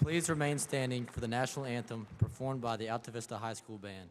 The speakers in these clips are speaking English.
Please remain standing for the national anthem performed by the Altavista High School Band.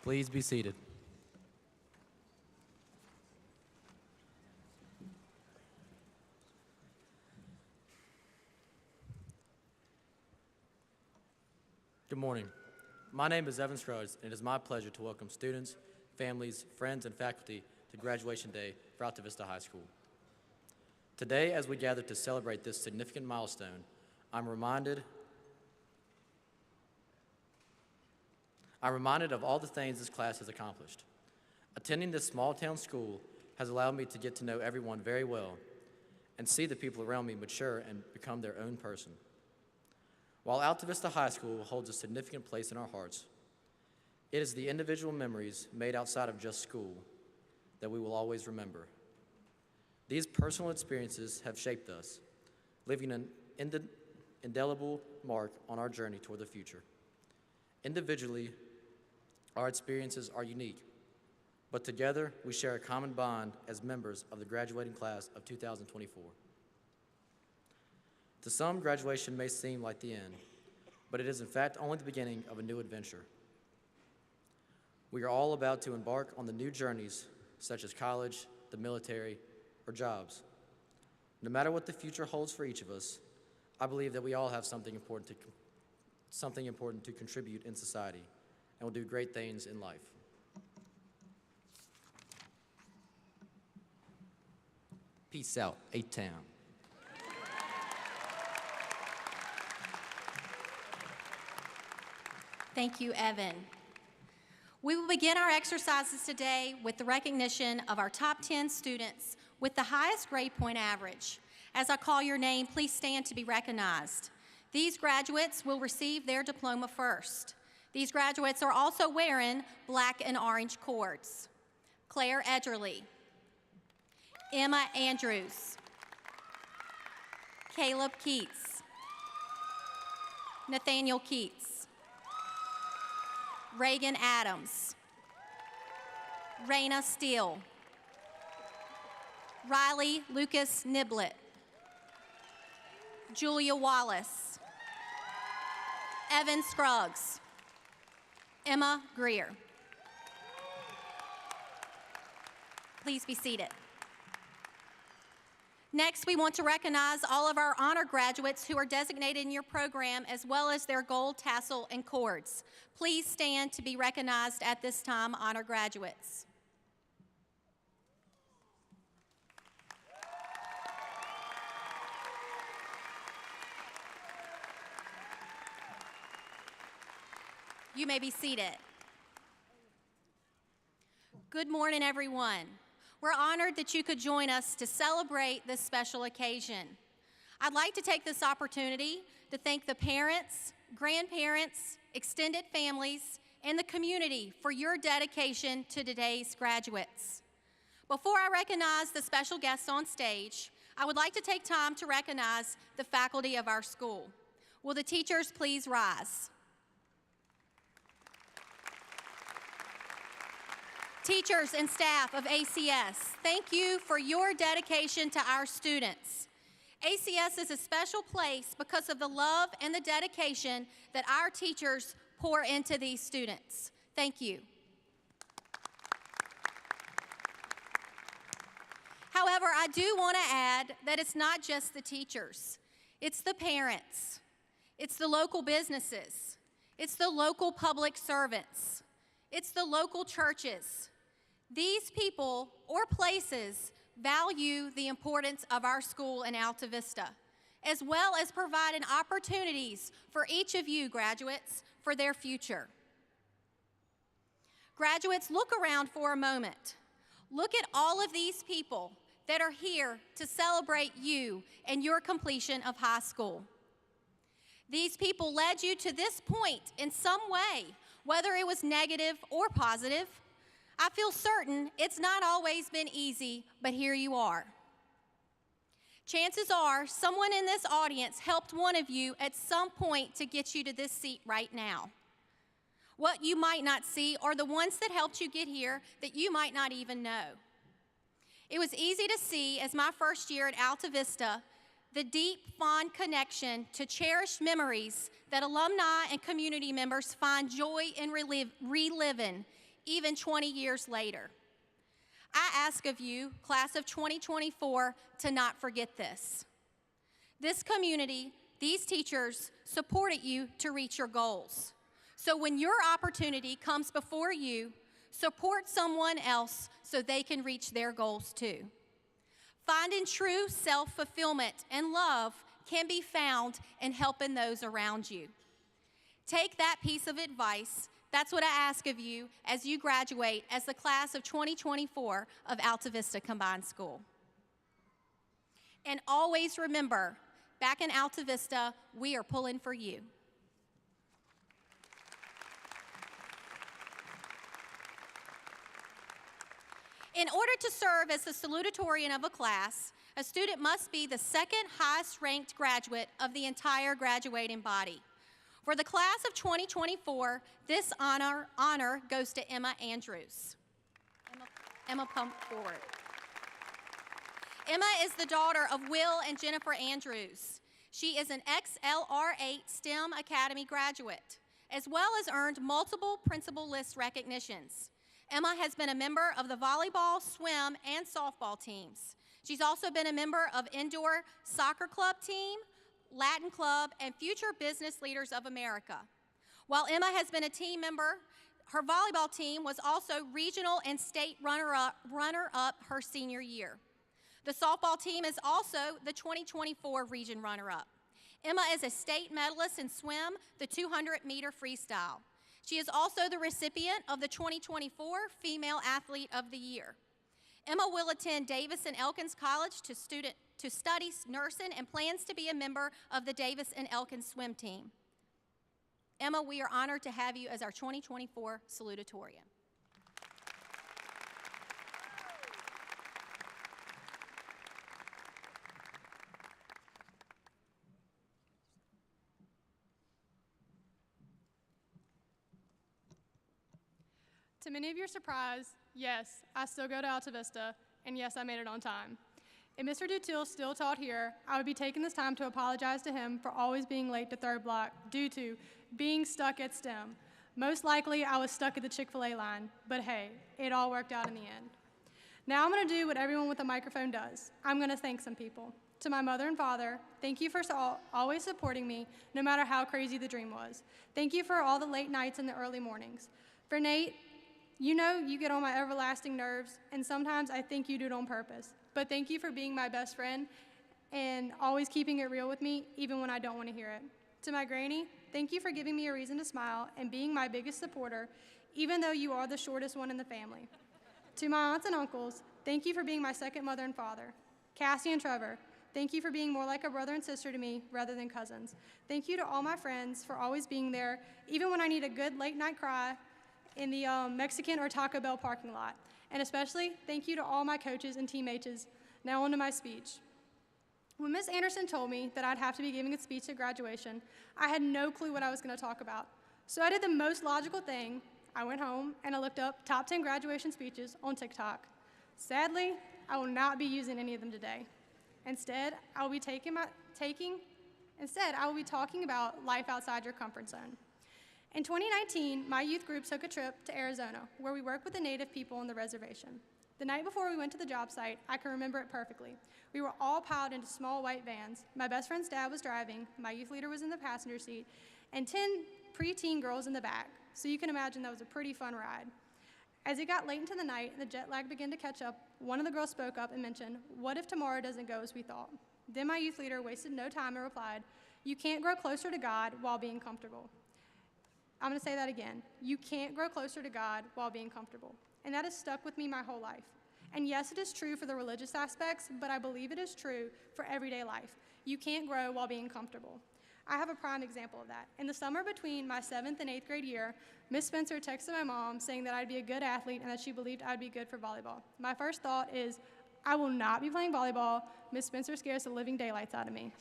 Please be seated. Good morning. My name is Evan Scruggs, and it is my pleasure to welcome students, families, friends, and faculty to Graduation Day for Altavista High School. Today, as we gather to celebrate this significant milestone, I'm reminded of all the things this class has accomplished. Attending this small-town school has allowed me to get to know everyone very well and see the people around me mature and become their own person. While Altavista High School holds a significant place in our hearts, it is the individual memories made outside of just school that we will always remember. These personal experiences have shaped us, leaving an indelible mark on our journey toward the future. Individually, our experiences are unique, but together we share a common bond as members of the graduating class of 2024. To some, graduation may seem like the end, but it is in fact only the beginning of a new adventure. We are all about to embark on the new journeys such as college, the military, or jobs. No matter what the future holds for each of us, I believe that we all have something important to contribute in society and will do great things in life. Peace out, A-Town. Thank you, Evan. We will begin our exercises today with the recognition of our top 10 students with the highest grade point average. As I call your name, please stand to be recognized. These graduates will receive their diploma first. These graduates are also wearing black and orange cords. Claire Edgerly, Emma Andrews, Caleb Keats, Nathaniel Keats, Reagan Adams, Raina Steele, Riley Lucas Niblett, Julia Wallace, Evan Scruggs, Emma Greer. Please be seated. Next, we want to recognize all of our honor graduates who are designated in your program, as well as their gold tassel and cords. Please stand to be recognized at this time, honor graduates. You may be seated. Good morning, everyone. We're honored that you could join us to celebrate this special occasion. I'd like to take this opportunity to thank the parents, grandparents, extended families, and the community for your dedication to today's graduates. Before I recognize the special guests on stage, I would like to take time to recognize the faculty of our school. Will the teachers please rise? Teachers and staff of ACS, thank you for your dedication to our students. ACS is a special place because of the love and the dedication that our teachers pour into these students. Thank you. However, I do want to add that it's not just the teachers. It's the parents. It's the local businesses. It's the local public servants. It's the local churches. These people or places value the importance of our school in Altavista, as well as providing opportunities for each of you graduates for their future. Graduates, look around for a moment. Look at all of these people that are here to celebrate you and your completion of high school. These people led you to this point in some way, whether it was negative or positive. I feel certain it's not always been easy, but here you are. Chances are someone in this audience helped one of you at some point to get you to this seat right now. What you might not see are the ones that helped you get here that you might not even know. It was easy to see, as my first year at Altavista, the deep, fond connection to cherished memories that alumni and community members find joy in reliving even 20 years later. I ask of you, class of 2024, to not forget this. This community, these teachers supported you to reach your goals. So when your opportunity comes before you, support someone else so they can reach their goals too. Finding true self-fulfillment and love can be found in helping those around you. Take that piece of advice. That's what I ask of you as you graduate as the class of 2024 of Altavista Combined School. And always remember, back in Altavista, we are pulling for you. In order to serve as the salutatorian of a class, a student must be the second highest ranked graduate of the entire graduating body. For the class of 2024, this honor goes to Emma Andrews. Emma, come forward. Emma is the daughter of Will and Jennifer Andrews. She is an XLR8 STEM Academy graduate, as well as earned multiple principal list recognitions. Emma has been a member of the volleyball, swim, and softball teams. She's also been a member of Indoor Soccer Club team, Latin Club, and Future Business Leaders of America. While Emma has been a team member, her volleyball team was also regional and state runner-up her senior year. The softball team is also the 2024 region runner-up. Emma is a state medalist in swim, the 200-meter freestyle. She is also the recipient of the 2024 Female Athlete of the Year. Emma will attend Davis and Elkins College to study nursing and plans to be a member of the Davis and Elkins swim team. Emma, we are honored to have you as our 2024 salutatorian. To many of your surprise, yes, I still go to Altavista, and yes, I made it on time. If Mr. Dutil still taught here, I would be taking this time to apologize to him for always being late to third block due to being stuck at STEM. Most likely, I was stuck at the Chick-fil-A line, but hey, it all worked out in the end. Now I'm gonna do what everyone with a microphone does. I'm gonna thank some people. To my mother and father, thank you for always supporting me, no matter how crazy the dream was. Thank you for all the late nights and the early mornings. For Nate, you know you get on my everlasting nerves, and sometimes I think you do it on purpose. But thank you for being my best friend and always keeping it real with me, even when I don't want to hear it. To my granny, thank you for giving me a reason to smile and being my biggest supporter, even though you are the shortest one in the family. To my aunts and uncles, thank you for being my second mother and father. Cassie and Trevor, thank you for being more like a brother and sister to me rather than cousins. Thank you to all my friends for always being there, even when I need a good late night cry in the Mexican or Taco Bell parking lot. And especially, thank you to all my coaches and teammates. Now on to my speech. When Ms. Anderson told me that I'd have to be giving a speech at graduation, I had no clue what I was gonna talk about. So I did the most logical thing. I went home and I looked up top 10 graduation speeches on TikTok. Sadly, I will not be using any of them today. Instead, I will be talking about life outside your comfort zone. In 2019, my youth group took a trip to Arizona, where we worked with the native people on the reservation. The night before we went to the job site, I can remember it perfectly. We were all piled into small white vans. My best friend's dad was driving, my youth leader was in the passenger seat, and 10 preteen girls in the back. So you can imagine that was a pretty fun ride. As it got late into the night and the jet lag began to catch up, one of the girls spoke up and mentioned, "What if tomorrow doesn't go as we thought?" Then my youth leader wasted no time and replied, "You can't grow closer to God while being comfortable." I'm gonna say that again. You can't grow closer to God while being comfortable. And that has stuck with me my whole life. And yes, it is true for the religious aspects, but I believe it is true for everyday life. You can't grow while being comfortable. I have a prime example of that. In the summer between my 7th and 8th grade year, Miss Spencer texted my mom saying that I'd be a good athlete and that she believed I'd be good for volleyball. My first thought is, I will not be playing volleyball. Miss Spencer scares the living daylights out of me.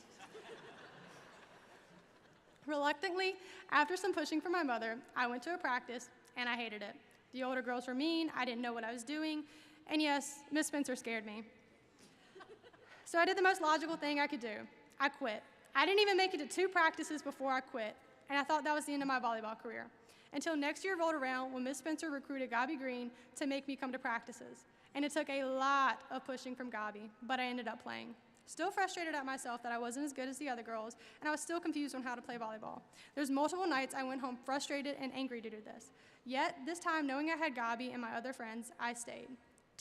Reluctantly, after some pushing from my mother, I went to a practice, and I hated it. The older girls were mean, I didn't know what I was doing, and yes, Miss Spencer scared me. So I did the most logical thing I could do. I quit. I didn't even make it to 2 practices before I quit, and I thought that was the end of my volleyball career. until next year rolled around when Miss Spencer recruited Gabi Green to make me come to practices. And it took a lot of pushing from Gabi, but I ended up playing. Still frustrated at myself that I wasn't as good as the other girls, and I was still confused on how to play volleyball. There's multiple nights I went home frustrated and angry to do this. Yet, this time, knowing I had Gabi and my other friends, I stayed.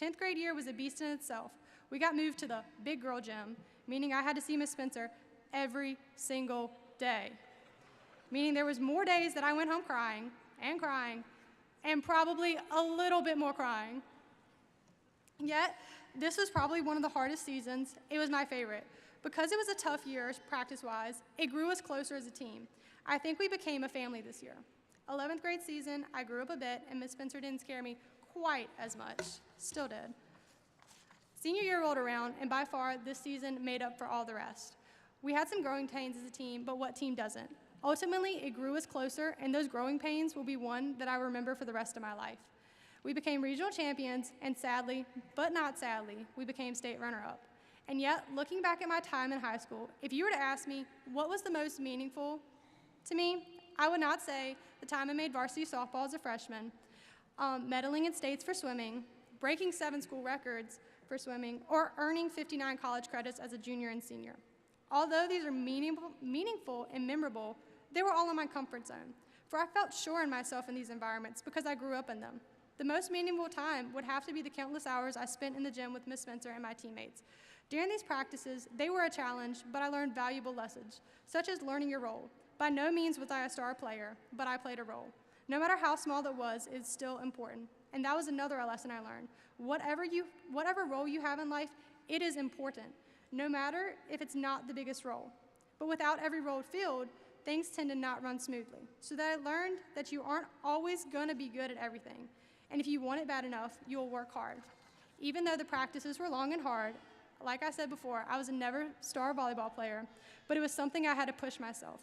10th grade year was a beast in itself. We got moved to the big girl gym, meaning I had to see Miss Spencer every single day. Meaning there was more days that I went home crying, and probably a little bit more crying. Yet, this was probably one of the hardest seasons. It was my favorite. Because it was a tough year practice-wise, it grew us closer as a team. I think we became a family this year. 11th grade season, I grew up a bit, and Miss Spencer didn't scare me quite as much. Still did. Senior year rolled around, and by far, this season made up for all the rest. We had some growing pains as a team, but what team doesn't? Ultimately, it grew us closer, and those growing pains will be one that I remember for the rest of my life. We became regional champions, and sadly, but not sadly, we became state runner-up. And yet, looking back at my time in high school, if you were to ask me what was the most meaningful to me, I would not say the time I made varsity softball as a freshman, medaling in states for swimming, breaking 7 school records for swimming, or earning 59 college credits as a junior and senior. Although these are meaningful and memorable, they were all in my comfort zone, for I felt sure in myself in these environments because I grew up in them. The most meaningful time would have to be the countless hours I spent in the gym with Miss Spencer and my teammates. During these practices, they were a challenge, but I learned valuable lessons, such as learning your role. By no means was I a star player, but I played a role. No matter how small that was, it's still important. And that was another lesson I learned. Whatever role you have in life, it is important, no matter if it's not the biggest role. But without every role filled, things tend to not run smoothly. So that I learned that you aren't always gonna be good at everything. And if you want it bad enough, you'll work hard. Even though the practices were long and hard, like I said before, I was a never star volleyball player, but it was something I had to push myself.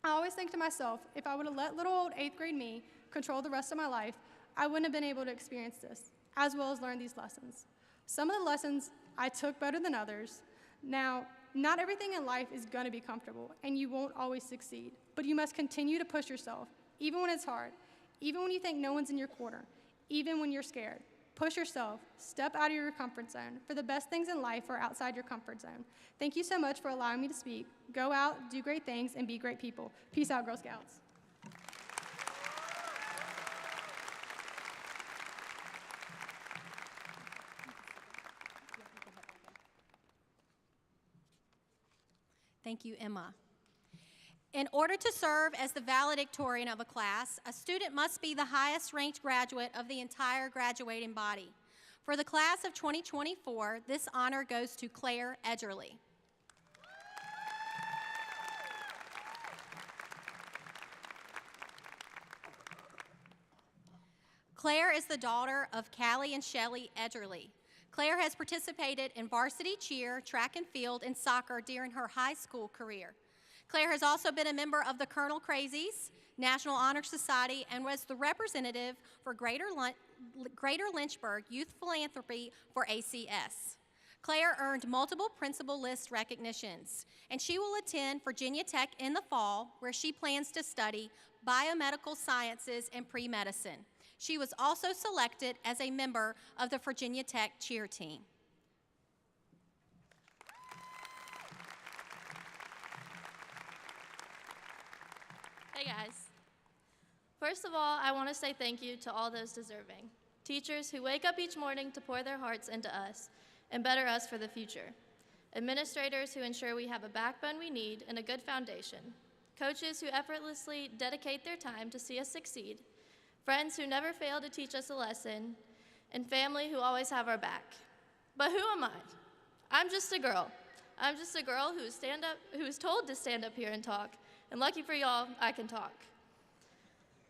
I always think to myself, if I would have let little old 8th grade me control the rest of my life, I wouldn't have been able to experience this, as well as learn these lessons. Some of the lessons I took better than others. Now, not everything in life is gonna be comfortable, and you won't always succeed, but you must continue to push yourself, even when it's hard, even when you think no one's in your corner, even when you're scared. Push yourself, step out of your comfort zone, for the best things in life are outside your comfort zone. Thank you so much for allowing me to speak. Go out, do great things, and be great people. Peace out, Girl Scouts. Thank you, Emma. In order to serve as the valedictorian of a class, a student must be the highest ranked graduate of the entire graduating body. For the class of 2024, this honor goes to Claire Edgerly. Claire is the daughter of Callie and Shelley Edgerly. Claire has participated in varsity cheer, track and field, and soccer during her high school career. Claire has also been a member of the Colonel Crazies, National Honor Society, and was the representative for Greater Lynchburg Youth Philanthropy for ACS. Claire earned multiple principal list recognitions, and she will attend Virginia Tech in the fall, where she plans to study biomedical sciences and pre-medicine. She was also selected as a member of the Virginia Tech cheer team. Hey guys. First of all, I want to say thank you to all those deserving. Teachers who wake up each morning to pour their hearts into us and better us for the future. Administrators who ensure we have a backbone we need and a good foundation. Coaches who effortlessly dedicate their time to see us succeed. Friends who never fail to teach us a lesson. And family who always have our back. But who am I? I'm just a girl. I'm just a girl who's told to stand up here and talk. And lucky for y'all, I can talk.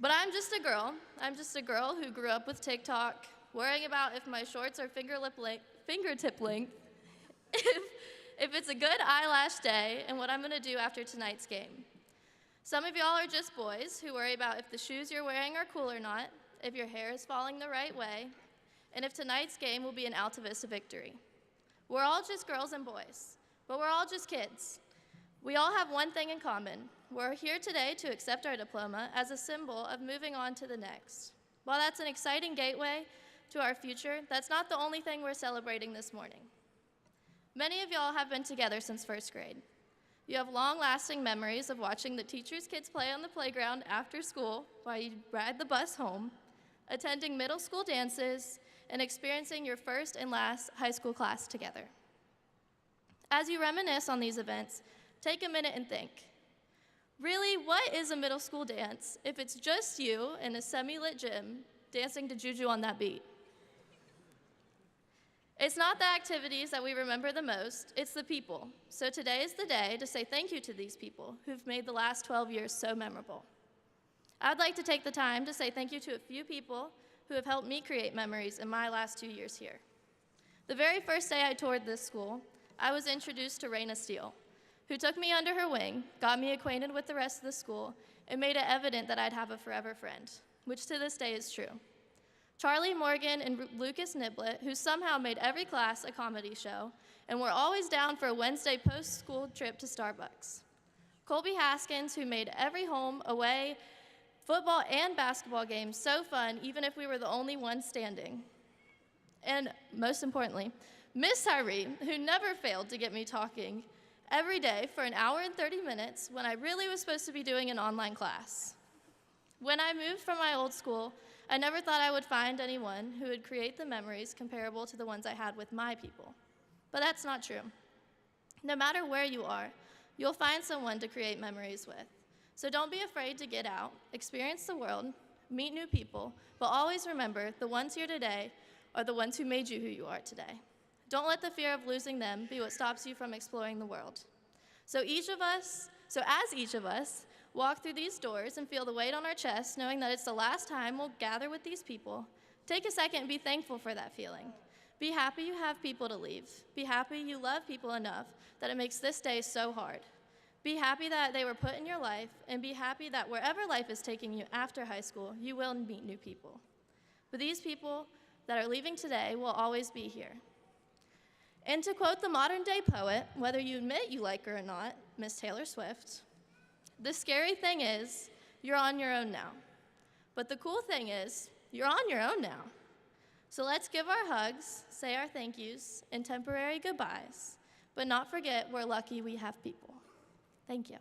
But I'm just a girl. I'm just a girl who grew up with TikTok, worrying about if my shorts are fingertip length, if it's a good eyelash day, and what I'm gonna do after tonight's game. Some of y'all are just boys who worry about if the shoes you're wearing are cool or not, if your hair is falling the right way, and if tonight's game will be an Altavista victory. We're all just girls and boys, but we're all just kids. We all have one thing in common. we're here today to accept our diploma as a symbol of moving on to the next. While that's an exciting gateway to our future, that's not the only thing we're celebrating this morning. Many of y'all have been together since first grade. You have long-lasting memories of watching the teachers' kids play on the playground after school while you ride the bus home, attending middle school dances, and experiencing your first and last high school class together. As you reminisce on these events, take a minute and think, really, what is a middle school dance if it's just you in a semi-lit gym dancing to Juju on that beat? It's not the activities that we remember the most, it's the people. So today is the day to say thank you to these people who've made the last 12 years so memorable. I'd like to take the time to say thank you to a few people who have helped me create memories in my last 2 years here. The very first day I toured this school, I was introduced to Raina Steele, who took me under her wing, got me acquainted with the rest of the school, and made it evident that I'd have a forever friend, which to this day is true. Charlie Morgan and Lucas Niblet, who somehow made every class a comedy show, and were always down for a Wednesday post-school trip to Starbucks. Colby Haskins, who made every home, away, football and basketball game so fun, even if we were the only ones standing. And most importantly, Miss Tyree, who never failed to get me talking every day for an hour and 30 minutes when I really was supposed to be doing an online class. When I moved from my old school, I never thought I would find anyone who would create the memories comparable to the ones I had with my people. But that's not true. No matter where you are, you'll find someone to create memories with. So don't be afraid to get out, experience the world, meet new people, but always remember the ones here today are the ones who made you who you are today. Don't let the fear of losing them be what stops you from exploring the world. So as each of us walk through these doors and feel the weight on our chest, knowing that it's the last time we'll gather with these people, take a second and be thankful for that feeling. Be happy you have people to leave. Be happy you love people enough that it makes this day so hard. Be happy that they were put in your life, and be happy that wherever life is taking you after high school, you will meet new people. But these people that are leaving today will always be here. And to quote the modern-day poet, whether you admit you like her or not, Miss Taylor Swift, the scary thing is, you're on your own now. But the cool thing is, you're on your own now. So let's give our hugs, say our thank yous, and temporary goodbyes, but not forget we're lucky we have people. Thank you.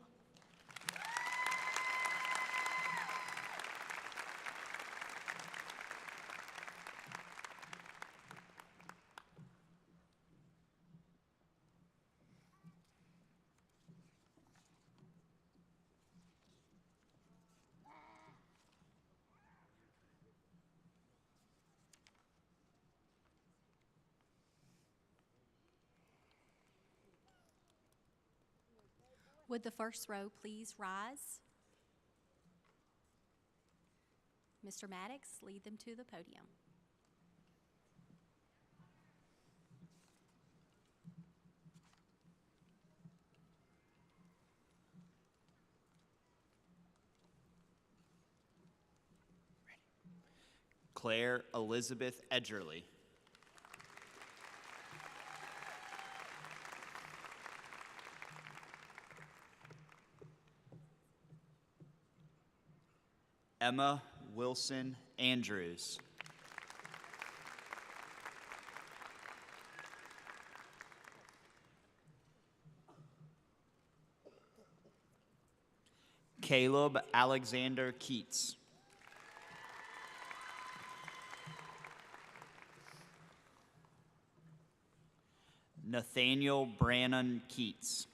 Would the first row please rise? Mr. Maddox, lead them to the podium. Claire Elizabeth Edgerly. Emma Wilson Andrews. Caleb Alexander Keats. Nathaniel Brannon Keats.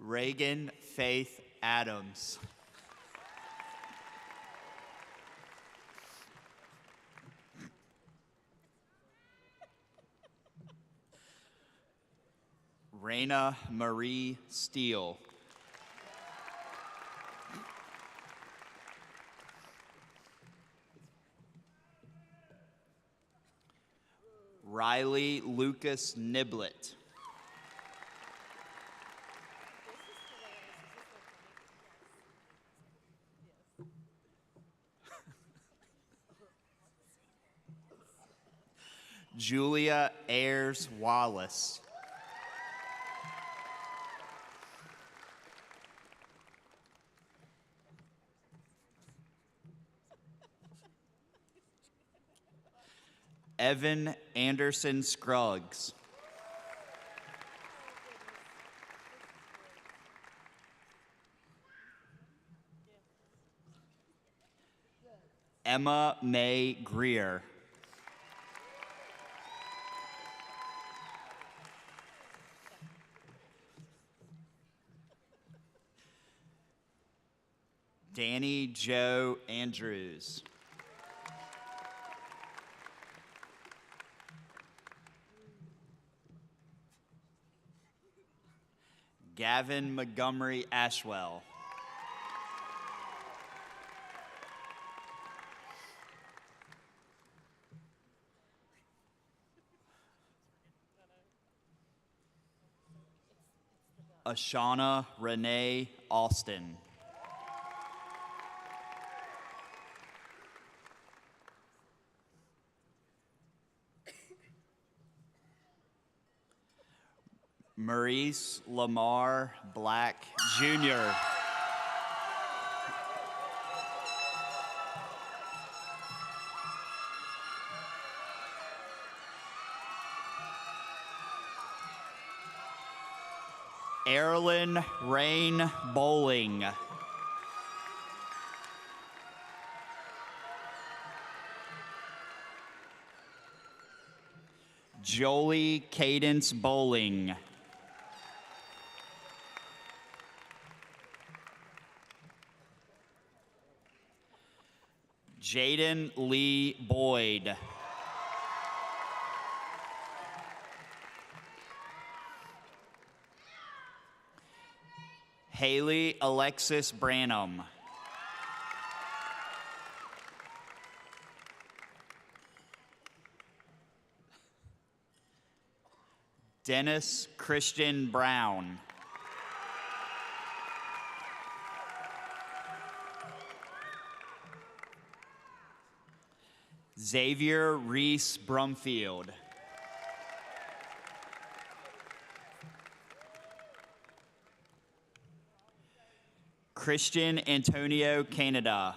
Reagan Faith Adams. Raina Marie Steele. Riley Lucas Niblet. Julia Ayers Wallace. Evan Anderson Scruggs. Emma May Greer. Danny Joe Andrews. Gavin Montgomery Ashwell. Ashana Renee Austin. Maurice Lamar Black Jr. Erilyn Rain Bowling. Jolie Cadence Bowling. Jaden Lee Boyd. Haley Alexis Branham. Dennis Christian Brown. Xavier Reese Brumfield. Christian Antonio Canada.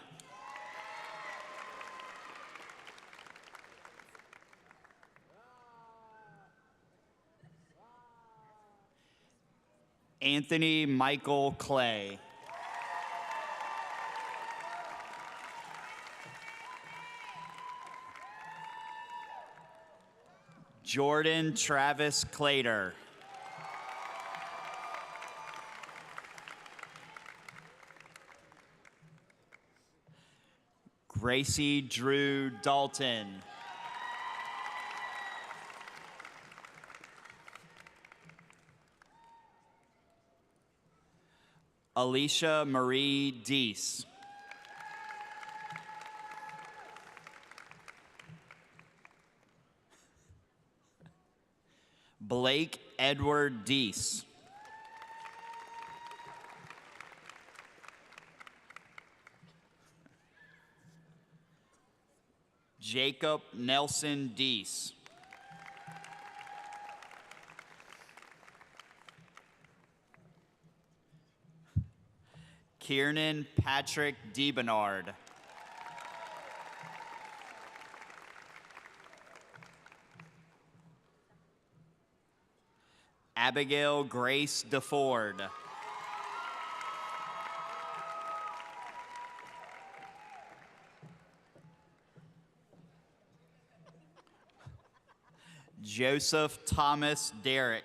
Anthony Michael Clay. Jordan Travis Clater. Gracie Drew Dalton. Alicia Marie Deese. Blake Edward Deese. Jacob Nelson Deese. Kiernan Patrick DeBernard. Abigail Grace DeFord. Joseph Thomas Derrick.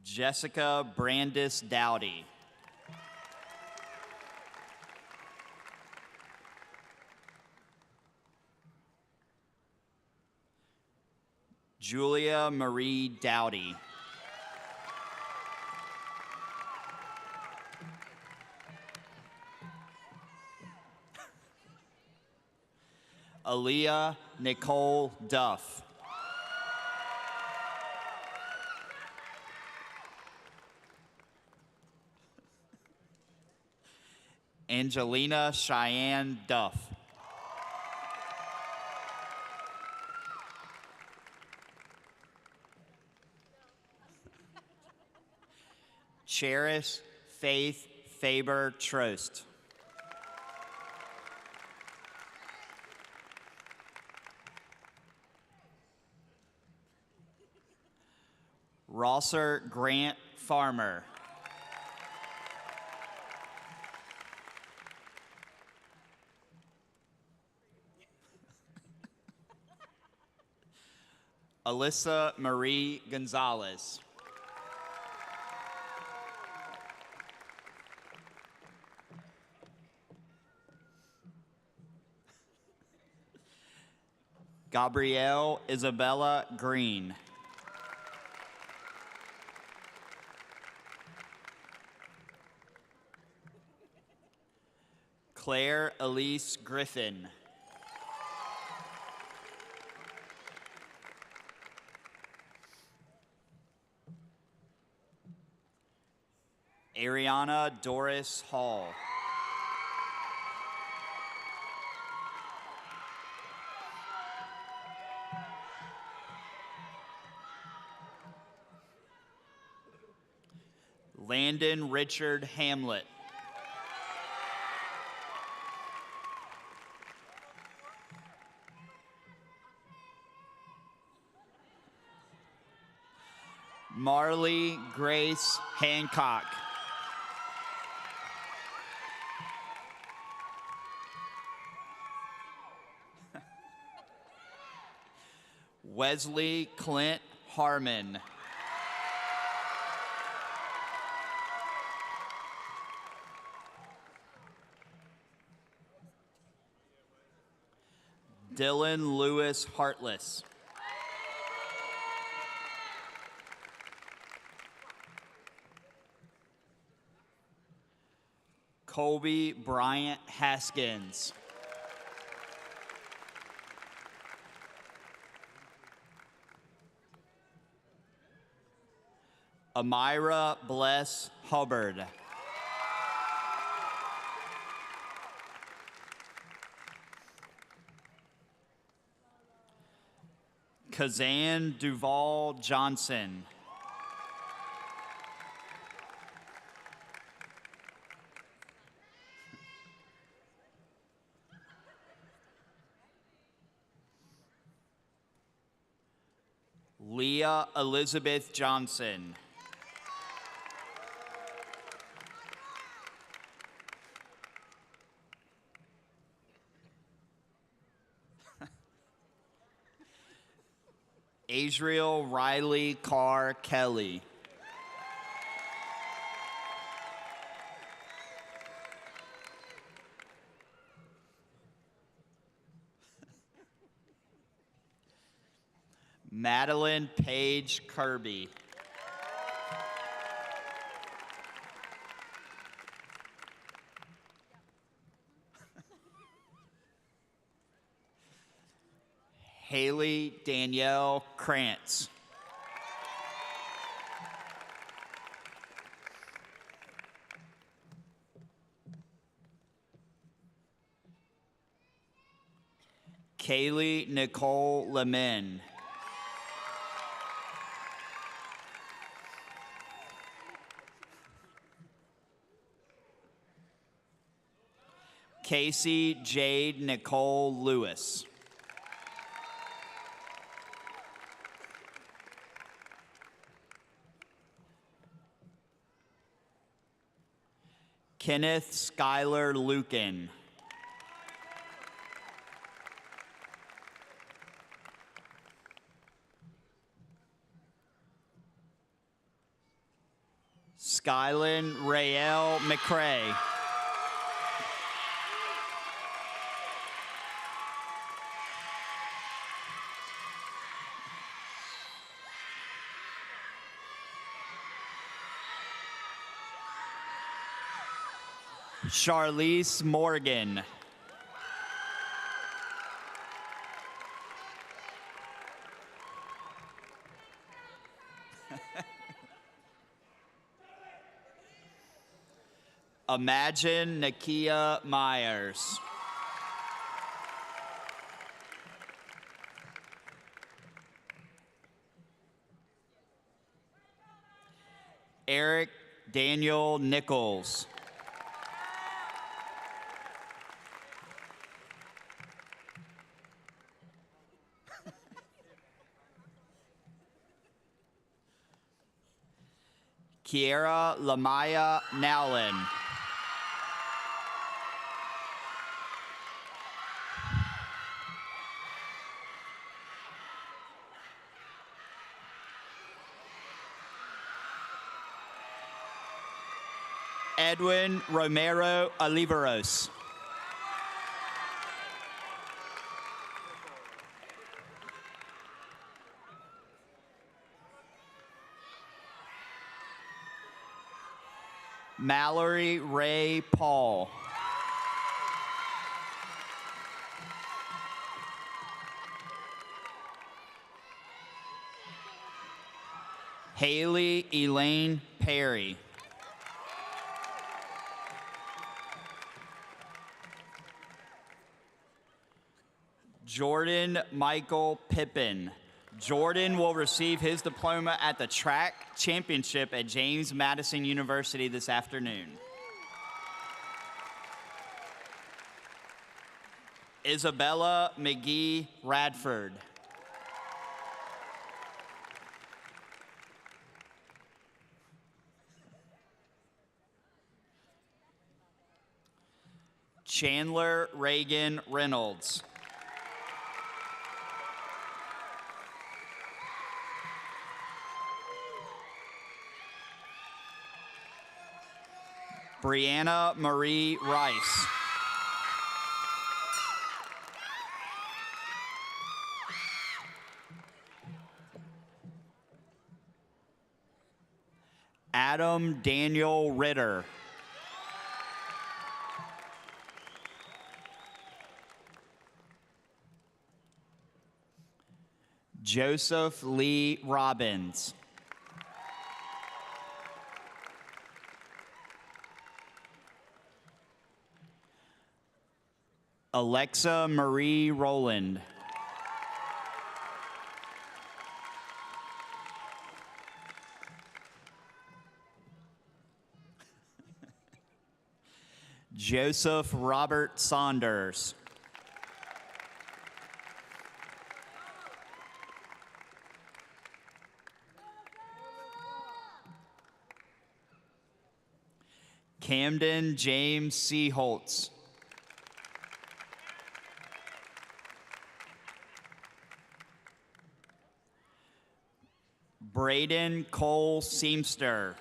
Jessica Brandis Dowdy. Julia Marie Dowdy. Aaliyah Nicole Duff. Angelina Cheyenne Duff. Cherish Faith Faber Trost. Rosser Grant Farmer. Alyssa Marie Gonzalez. Gabrielle Isabella Green. Claire Elise Griffin. Ariana Doris Hall. Landon Richard Hamlet. Marley Grace Hancock. Wesley Clint Harmon. Dylan Lewis Hartless. Colby Bryant Haskins. Amira Bless Hubbard. Kazan Duval Johnson. Leah Elizabeth Johnson. Adriel Riley Carr Kelly. Madeline Page Kirby. Haley Danielle Krantz. Kaylee Nicole Lemin. Casey Jade Nicole Lewis. Kenneth Schuyler Lucan. Skylin Rael McCrae. Charlize Morgan. Imagine Nakia Myers. Eric Daniel Nichols. Kiera Lamaya Nowlin. Edwin Romero Oliveros. Mallory Ray Paul. Haley Elaine Perry. Jordan Michael Pippin. Jordan will receive his diploma at the track championship at James Madison University this afternoon. Isabella McGee Radford. Chandler Reagan Reynolds. Brianna Marie Rice. Adam Daniel Ritter. Joseph Lee Robbins. Alexa Marie Rowland. Joseph Robert Saunders. Camden James Seaholtz. Braden Cole Seamster.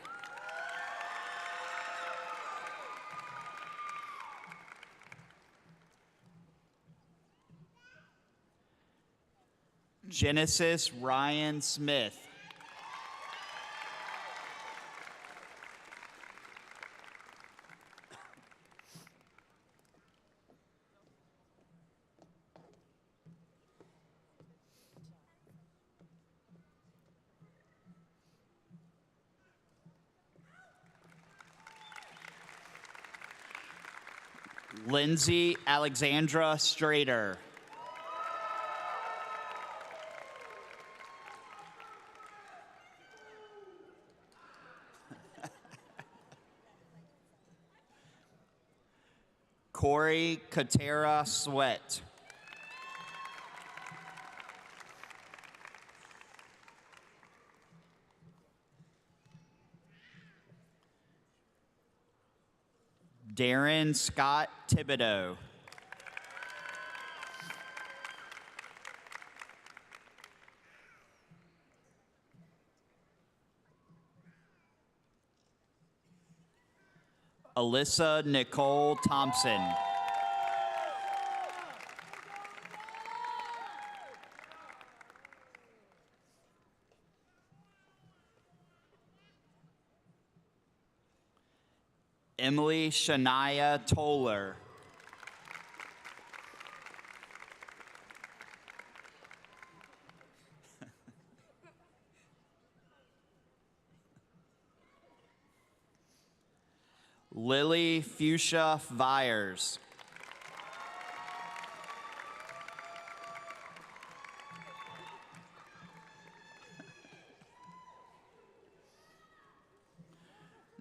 Genesis Ryan Smith. Lindsay Alexandra Strader. Corey Katera Sweat. Darren Scott Thibodeau. Alyssa Nicole Thompson. Emily Shania Toller. Lily Fuchsia Vyers.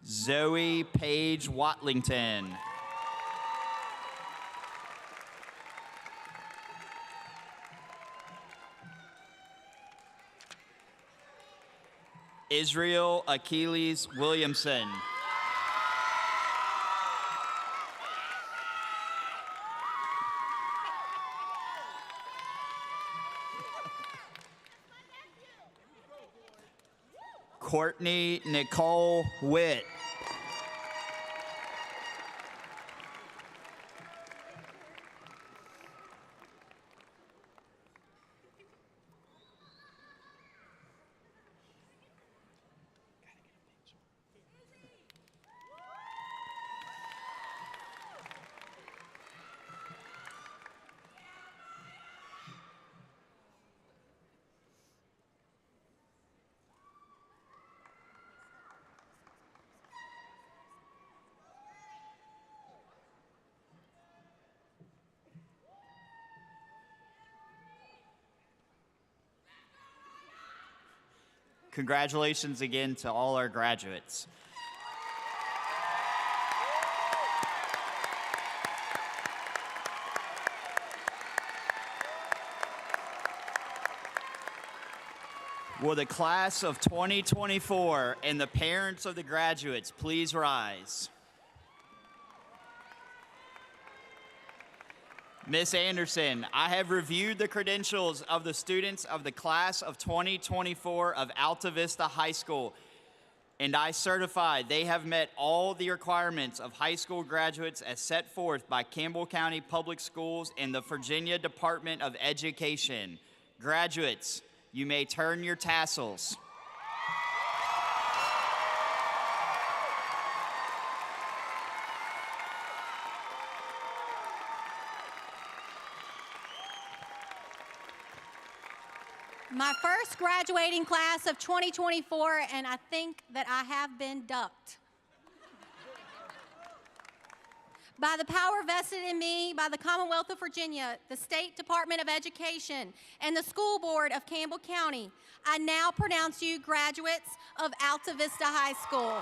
Zoe Paige Watlington. Israel Achilles Williamson. Courtney Nicole Witt. Congratulations again to all our graduates. Will the class of 2024 and the parents of the graduates please rise? Miss Anderson, I have reviewed the credentials of the students of the class of 2024 of Altavista High School, and I certify they have met all the requirements of high school graduates as set forth by Campbell County Public Schools and the Virginia Department of Education. Graduates, you may turn your tassels. My first graduating class of 2024, and I think that I have been ducked. By the power vested in me by the Commonwealth of Virginia, the State Department of Education, and the School Board of Campbell County, I now pronounce you graduates of Altavista High School.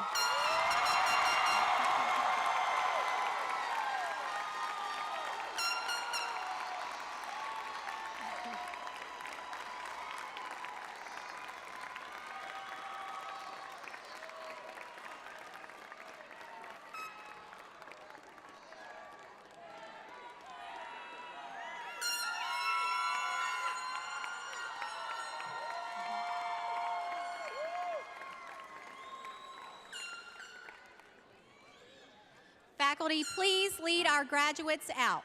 Faculty, please lead our graduates out.